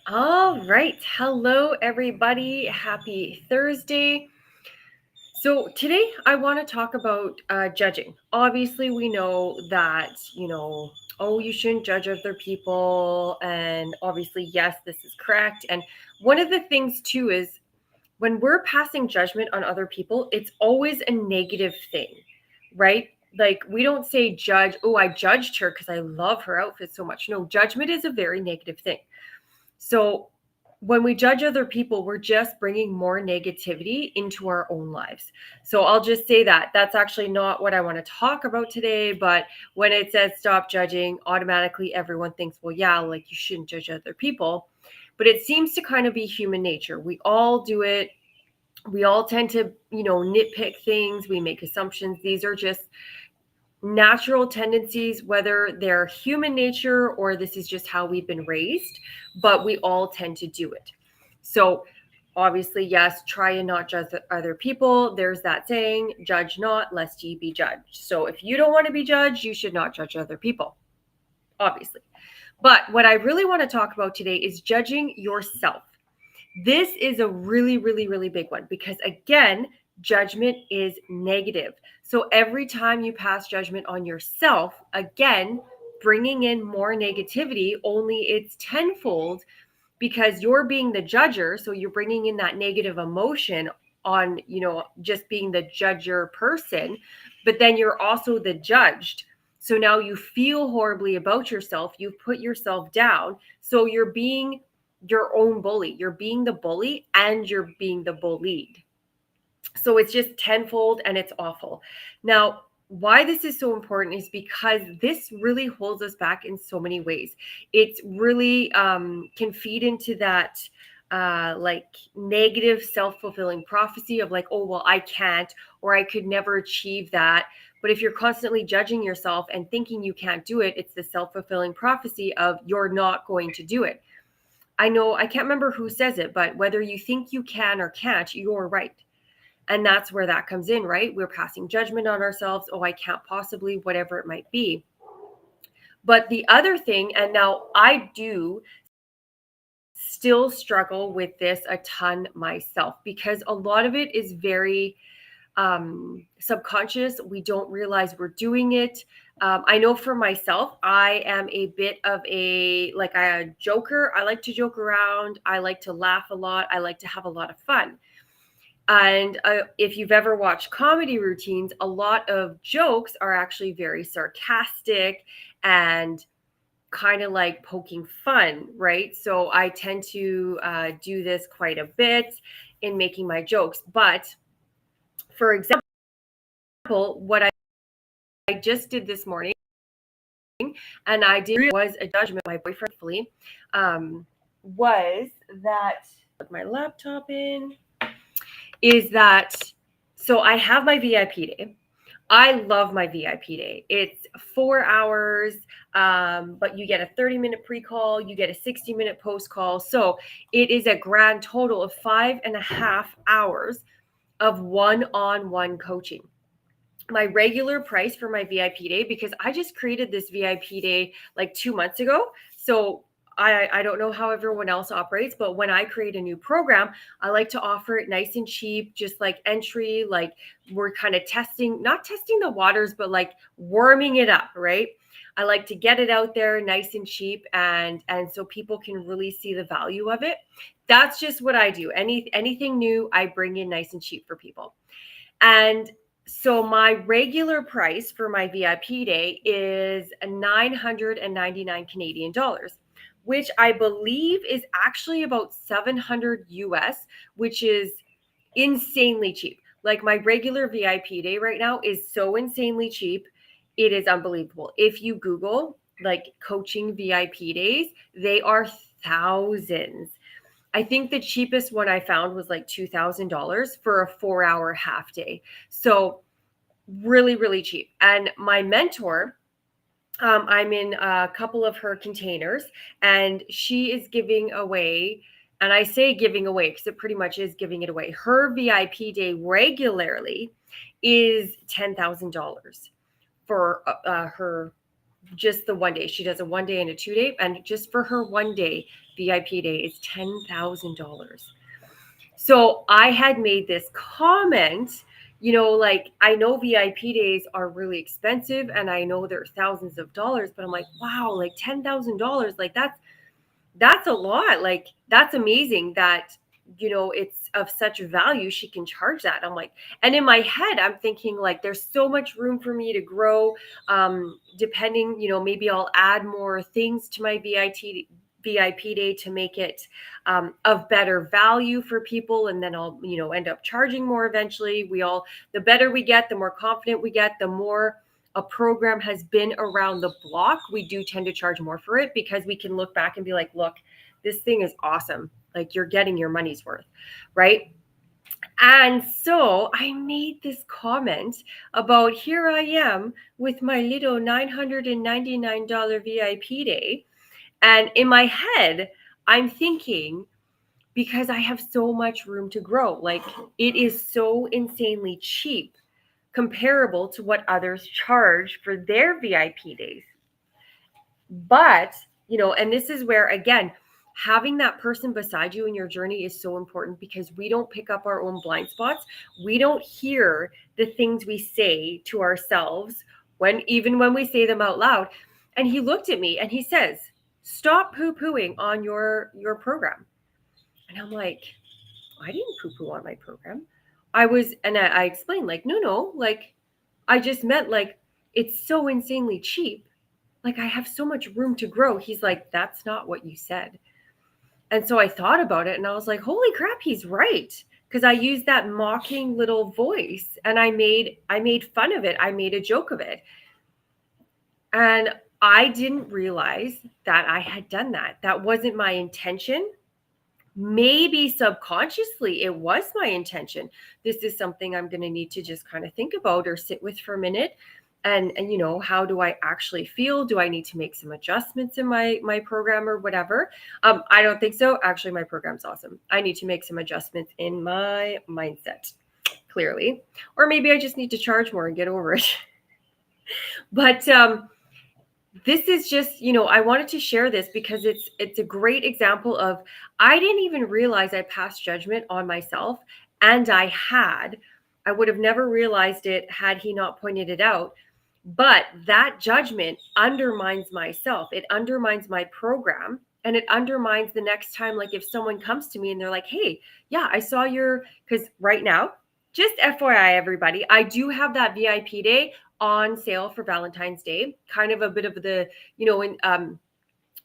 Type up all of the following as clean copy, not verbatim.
All right. Hello, everybody. Happy Thursday. So, today I want to talk about judging. Obviously, we know that, oh, you shouldn't judge other people. And obviously, yes, this is correct. And one of the things, too, is when we're passing judgment on other people, it's always a negative thing, right? Like, we don't say judge, oh, I judged her because I love her outfit so much. No, judgment is a very negative thing. So when we judge other people, we're just bringing more negativity into our own lives. So I'll just say that that's actually not what I want to talk about today. But when it says stop judging, automatically everyone thinks, well, yeah, like you shouldn't judge other people. But it seems to kind of be human nature. We all do it. We all tend to, nitpick things. We make assumptions. These are just natural tendencies, whether they're human nature or this is just how we've been raised, but we all tend to do it. So, obviously, yes, try and not judge other people. There's that saying, judge not, lest ye be judged. So, if you don't want to be judged, you should not judge other people, obviously. But what I really want to talk about today is judging yourself. This is a really, really, really big one because, again, judgment is negative. So every time you pass judgment on yourself, again, bringing in more negativity, only it's tenfold because you're being the judger. So you're bringing in that negative emotion on, just being the judger person, but then you're also the judged. So now you feel horribly about yourself. You've put yourself down. So you're being your own bully. You're being the bully and you're being the bullied. So it's just tenfold and it's awful. Now, why this is so important is because this really holds us back in so many ways. It's really can feed into that like negative self-fulfilling prophecy of like, oh, well, I can't, or I could never achieve that. But if you're constantly judging yourself and thinking you can't do it, it's the self-fulfilling prophecy of you're not going to do it. I know, I can't remember who says it, but whether you think you can or can't, you're right. And that's where that comes in, right? We're passing judgment on ourselves. Oh, I can't possibly, whatever it might be. But the other thing, and now I do still struggle with this a ton myself because a lot of it is very subconscious. We don't realize we're doing it. I know for myself, I am a bit of a joker. I like to joke around. I like to laugh a lot. I like to have a lot of fun. And if you've ever watched comedy routines, a lot of jokes are actually very sarcastic and kind of like poking fun, right? So I tend to do this quite a bit in making my jokes. But for example, what I just did this morning, and I did was a judgment, my boyfriend, was that my laptop in is that so I have my VIP day. I love my VIP day. It's 4 hours, but you get a 30-minute pre-call, you get a 60-minute post-call. So it is a grand total of 5.5 hours of one-on-one coaching. My regular price for my VIP day, because I just created this VIP day like 2 months ago. So I don't know how everyone else operates, but when I create a new program, I like to offer it nice and cheap, just like entry, like we're kind of not testing the waters, but like warming it up, right? I like to get it out there nice and cheap and so people can really see the value of it. That's just what I do. Anything new, I bring in nice and cheap for people. And so my regular price for my VIP day is 999 Canadian dollars, which I believe is actually about 700 US, which is insanely cheap. Like my regular VIP day right now is so insanely cheap. It is unbelievable. If you Google like coaching VIP days, they are thousands. I think the cheapest one I found was like $2,000 for a 4 hour half day. So really, really cheap. And my mentor, I'm in a couple of her containers and she is giving away, and I say giving away because it pretty much is giving it away. Her VIP day regularly is $10,000 for her just the one day. She does a 1 day and a 2 day, and just for her 1 day VIP day is $10,000. So I had made this comment, like I know VIP days are really expensive and I know they're thousands of dollars, but I'm like, wow, like $10,000, like that's a lot. Like that's amazing that it's of such value she can charge that. I'm like, and in my head I'm thinking like there's so much room for me to grow. Depending, maybe I'll add more things to my VIP day to make it of better value for people, and then I'll end up charging more eventually. The better we get, the more confident we get, the more a program has been around the block, we do tend to charge more for it because we can look back and be like, look, this thing is awesome. Like you're getting your money's worth, right? And so I made this comment about here I am with my little $999 VIP day. And in my head, I'm thinking, because I have so much room to grow, like it is so insanely cheap comparable to what others charge for their VIP days. But, and this is where, again, having that person beside you in your journey is so important because we don't pick up our own blind spots. We don't hear the things we say to ourselves even when we say them out loud. And he looked at me and he says, stop poo-pooing on your program. And I'm like, I didn't poo-poo on my program. I explained like, no, like I just meant like it's so insanely cheap. Like I have so much room to grow. He's like, that's not what you said. And so I thought about it and I was like, holy crap, he's right. Because I used that mocking little voice and I made fun of it. I made a joke of it. And I didn't realize that I had done that. That wasn't my intention. Maybe subconsciously it was my intention. This is something I'm going to need to just kind of think about or sit with for a minute. And how do I actually feel? Do I need to make some adjustments in my program or whatever? I don't think so. Actually, my program's awesome. I need to make some adjustments in my mindset, clearly. Or maybe I just need to charge more and get over it. But this is just, I wanted to share this because it's a great example of, I didn't even realize I passed judgment on myself, and I would have never realized it had he not pointed it out. But that judgment undermines myself. It undermines my program, and it undermines the next time. Like if someone comes to me and they're like, hey, yeah, I saw because right now, just FYI, everybody, I do have that VIP day on sale for Valentine's Day, kind of a bit of the,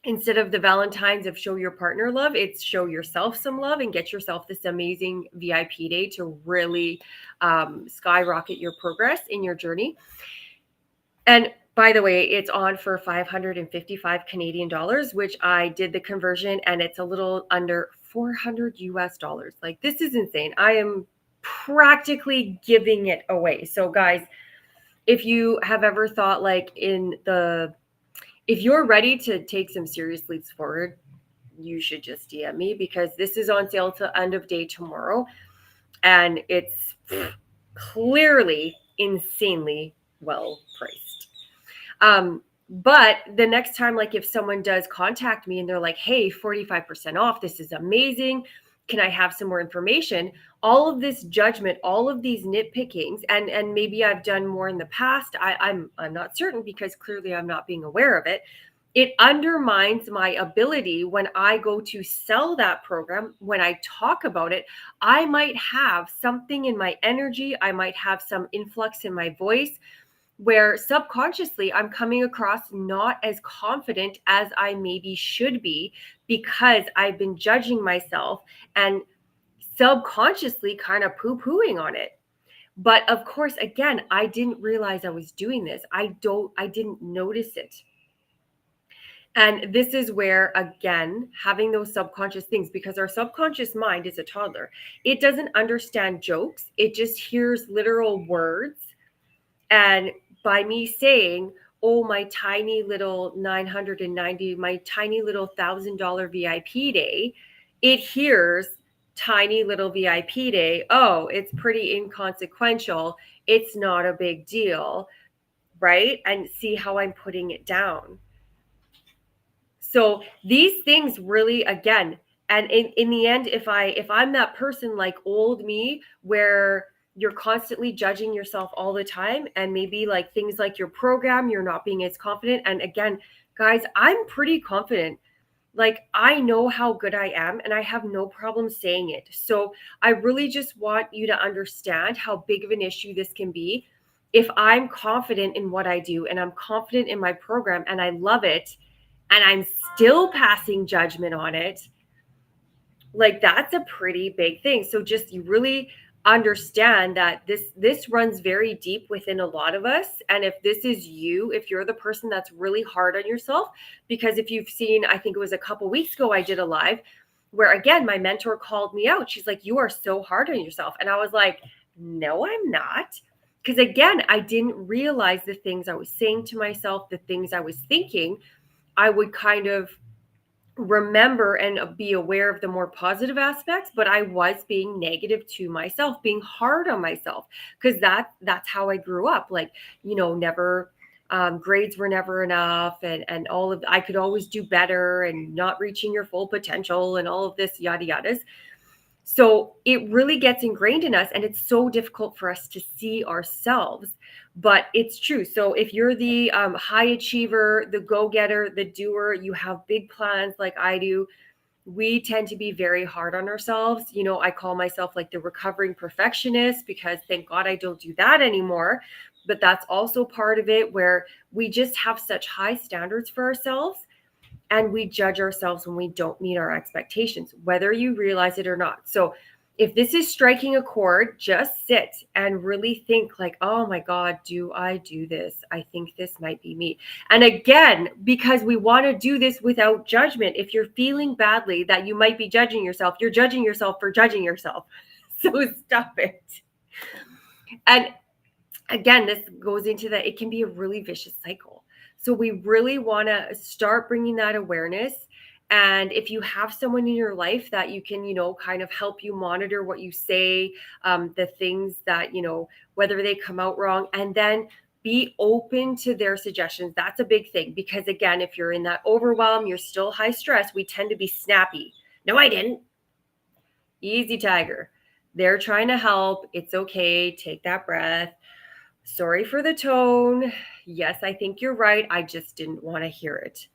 instead of the Valentine's of show your partner love, it's show yourself some love and get yourself this amazing VIP day to really skyrocket your progress in your journey. And by the way, it's on for 555 Canadian dollars, which I did the conversion, and it's a little under 400 US dollars. Like this is insane. I am practically giving it away. So guys, if you have ever thought like if you're ready to take some serious leaps forward, you should just DM me because this is on sale till end of day tomorrow. And it's clearly insanely well priced. But the next time, like if someone does contact me and they're like, hey, 45% off, this is amazing. Can I have some more information? All of this judgment, all of these nitpickings, and maybe I've done more in the past. I'm not certain because clearly I'm not being aware of it. It undermines my ability when I go to sell that program. When I talk about it, I might have something in my energy. I might have some influx in my voice where subconsciously I'm coming across not as confident as I maybe should be because I've been judging myself and subconsciously kind of poo-pooing on it. But of course, again, I didn't realize I was doing this. I didn't notice it. And this is where, again, having those subconscious things, because our subconscious mind is a toddler. It doesn't understand jokes. It just hears literal words. And by me saying, oh, my tiny little 990, my tiny little $1,000 VIP day, it hears tiny little VIP day. Oh, it's pretty inconsequential. It's not a big deal. right? And see how I'm putting it down. So these things really, again, and in the end, if I'm that person like old me where you're constantly judging yourself all the time, and maybe like things like your program, you're not being as confident. And again, guys, I'm pretty confident. Like, I know how good I am, and I have no problem saying it. So I really just want you to understand how big of an issue this can be. If I'm confident in what I do and I'm confident in my program and I love it, and I'm still passing judgment on it, like that's a pretty big thing. So just you really understand that this runs very deep within a lot of us. And if this is you, if you're the person that's really hard on yourself, because if you've seen, I think it was a couple weeks ago I did a live where again my mentor called me out. She's like, you are so hard on yourself. And I was like, no, I'm not. Because again, I didn't realize the things I was saying to myself, the things I was thinking. I would kind of remember and be aware of the more positive aspects, but I was being negative to myself, being hard on myself, because that's how I grew up. Like, never grades were never enough, and all of I could always do better, and not reaching your full potential, and all of this yada yadas. So it really gets ingrained in us, and it's so difficult for us to see ourselves, but it's true. So if you're the high achiever, the go-getter, the doer, you have big plans like I do, we tend to be very hard on ourselves. I call myself like the recovering perfectionist, because thank God I don't do that anymore. But that's also part of it, where we just have such high standards for ourselves, and we judge ourselves when we don't meet our expectations, whether you realize it or not. So if this is striking a chord, just sit and really think like, oh my God, do I do this? I think this might be me. And again, because we want to do this without judgment. If you're feeling badly that you might be judging yourself, you're judging yourself for judging yourself. So stop it. And again, this goes into that it can be a really vicious cycle. So we really want to start bringing that awareness. And if you have someone in your life that you can, kind of help you monitor what you say, the things that, whether they come out wrong, and then be open to their suggestions. That's a big thing, because again, if you're in that overwhelm, you're still high stress, we tend to be snappy. No, I didn't. Easy, tiger. They're trying to help. It's okay. Take that breath. Sorry for the tone. Yes, I think you're right. I just didn't want to hear it.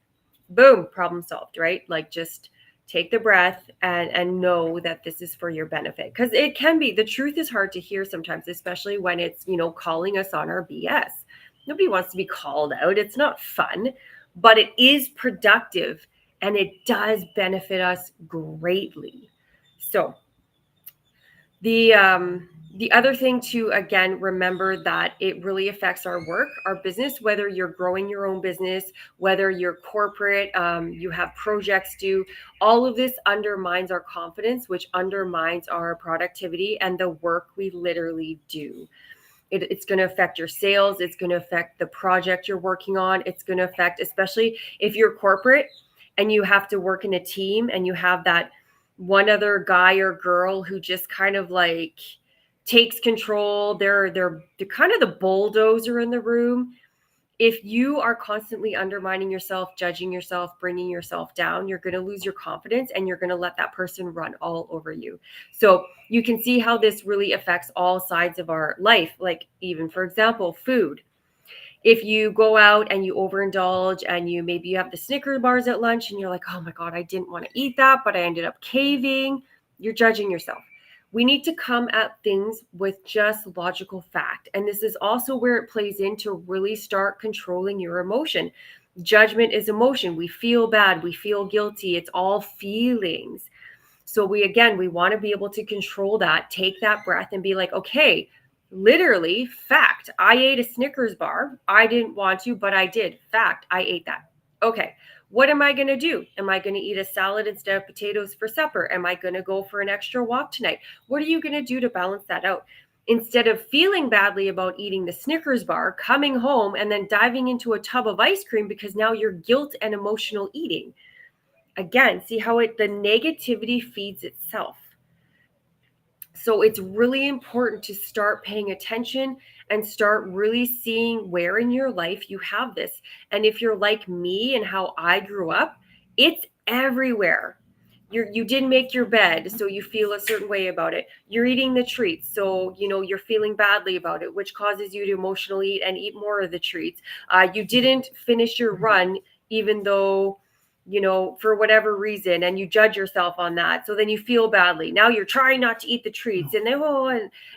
Boom, problem solved, right? Like, just take the breath and know that this is for your benefit. Because it can be, the truth is hard to hear sometimes, especially when it's, calling us on our BS. Nobody wants to be called out. It's not fun, but it is productive, and it does benefit us greatly. So the other thing to, again, remember that it really affects our work, our business, whether you're growing your own business, whether you're corporate, you have projects due, all of this undermines our confidence, which undermines our productivity and the work we literally do. It's going to affect your sales. It's going to affect the project you're working on. It's going to affect, especially if you're corporate and you have to work in a team and you have that one other guy or girl who just kind of like takes control. They're kind of the bulldozer in the room. If you are constantly undermining yourself, judging yourself, bringing yourself down, you're going to lose your confidence, and you're going to let that person run all over you. So you can see how this really affects all sides of our life. Like, even for example, food. If you go out and you overindulge, and maybe you have the Snickers bars at lunch and you're like, oh my God, I didn't want to eat that, but I ended up caving. You're judging yourself. We need to come at things with just logical fact. And this is also where it plays in to really start controlling your emotion. Judgment is emotion. We feel bad. We feel guilty. It's all feelings. So we want to be able to control that, take that breath and be like, okay, literally, fact, I ate a Snickers bar. I didn't want to, but I did. Fact, I ate that. Okay, what am I going to do? Am I going to eat a salad instead of potatoes for supper? Am I going to go for an extra walk tonight? What are you going to do to balance that out? Instead of feeling badly about eating the Snickers bar, coming home and then diving into a tub of ice cream because now you're guilt and emotional eating. Again, see how the negativity feeds itself. So it's really important to start paying attention and start really seeing where in your life you have this. And if you're like me and how I grew up, it's everywhere. You didn't make your bed, so you feel a certain way about it. You're eating the treats, so you're feeling badly about it, which causes you to emotionally eat and eat more of the treats. You didn't finish your run, even though for whatever reason, and you judge yourself on that, so then you feel badly. Now you're trying not to eat the treats, and then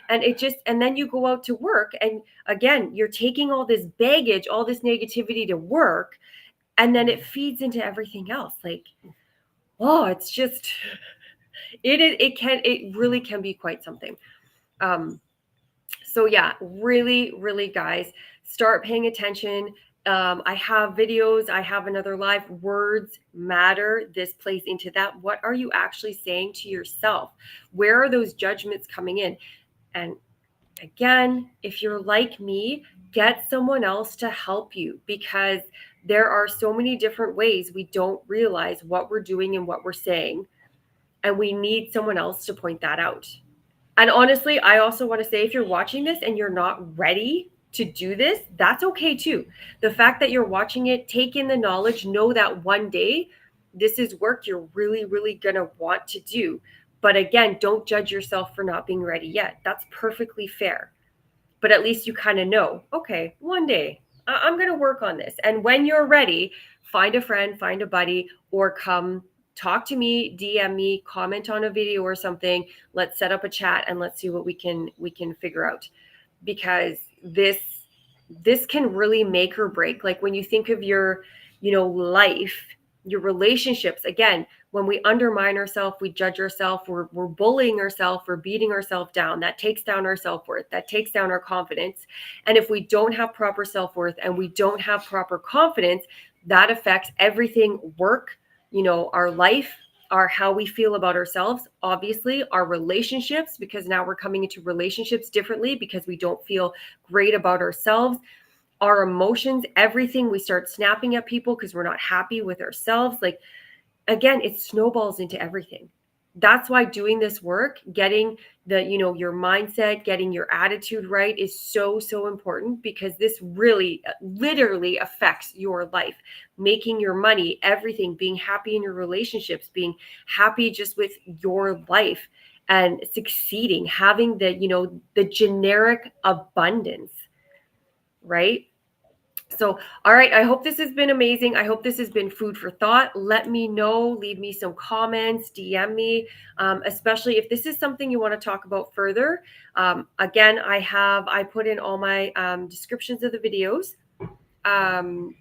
and then you go out to work, and again you're taking all this baggage, all this negativity to work, and then it feeds into everything else. Like, oh, it's just it really can be quite something. um so yeah, really, really, guys, start paying attention. I have videos, I have another live. Words matter. This plays into that. What are you actually saying to yourself? Where are those judgments coming in? And again, if you're like me, get someone else to help you, because there are so many different ways we don't realize what we're doing and what we're saying. And we need someone else to point that out. And honestly, I also want to say, if you're watching this and you're not ready to do this, that's okay too. The fact that you're watching it, take in the knowledge, know that one day this is work you're really, really going to want to do. But again, don't judge yourself for not being ready yet. That's perfectly fair. But at least you kind of know, okay, one day I'm going to work on this. And when you're ready, find a friend, find a buddy, or come talk to me, DM me, comment on a video or something. Let's set up a chat and let's see what we can figure out, because this can really make or break. Like, when you think of your life, your relationships, again, when we undermine ourselves, we judge ourselves, we're bullying ourselves, we're beating ourselves down. That takes down our self-worth, that takes down our confidence. And if we don't have proper self-worth and we don't have proper confidence, that affects everything: work, our life, our how we feel about ourselves, obviously our relationships, because now we're coming into relationships differently because we don't feel great about ourselves, our emotions, everything. We start snapping at people because we're not happy with ourselves. Like, again, it snowballs into everything. That's why doing this work, getting your mindset, getting your attitude right, is so, so important, because this really literally affects your life, making your money, everything, being happy in your relationships, being happy just with your life, and succeeding, having the generic abundance, right? So, all right, I hope this has been amazing. I hope this has been food for thought. Let me know, leave me some comments, DM me, especially if this is something you want to talk about further. Again, I put in all my descriptions of the videos. Um,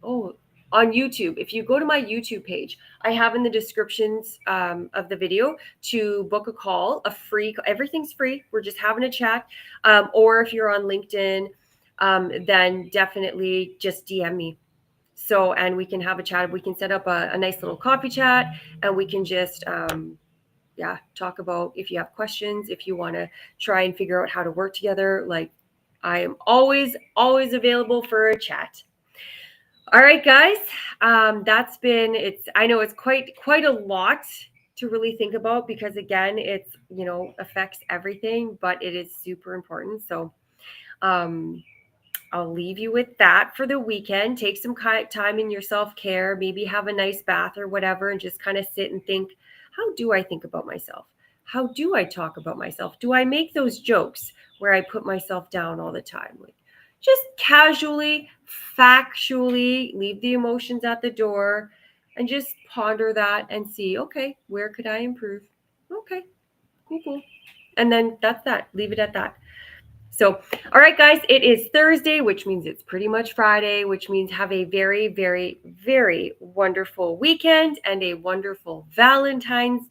oh, on YouTube, if you go to my YouTube page, I have in the descriptions of the video to book a call, everything's free. We're just having a chat. Or if you're on LinkedIn, then definitely just DM me. So, and we can have a chat. We can set up a nice little coffee chat, and we can just, talk about, if you have questions, if you want to try and figure out how to work together. Like, I am always, always available for a chat. All right, guys. I know it's quite a lot to really think about, because again, it's, affects everything, but it is super important. So, um, I'll leave you with that for the weekend. Take some time in your self-care, maybe have a nice bath or whatever, and just kind of sit and think, how do I think about myself? How do I talk about myself? Do I make those jokes where I put myself down all the time? Like, just casually, factually leave the emotions at the door and just ponder that and see, okay, where could I improve? Okay, cool. And then that's that. Leave it at that. So, all right, guys, it is Thursday, which means it's pretty much Friday, which means have a very, very, very wonderful weekend and a wonderful Valentine's Day.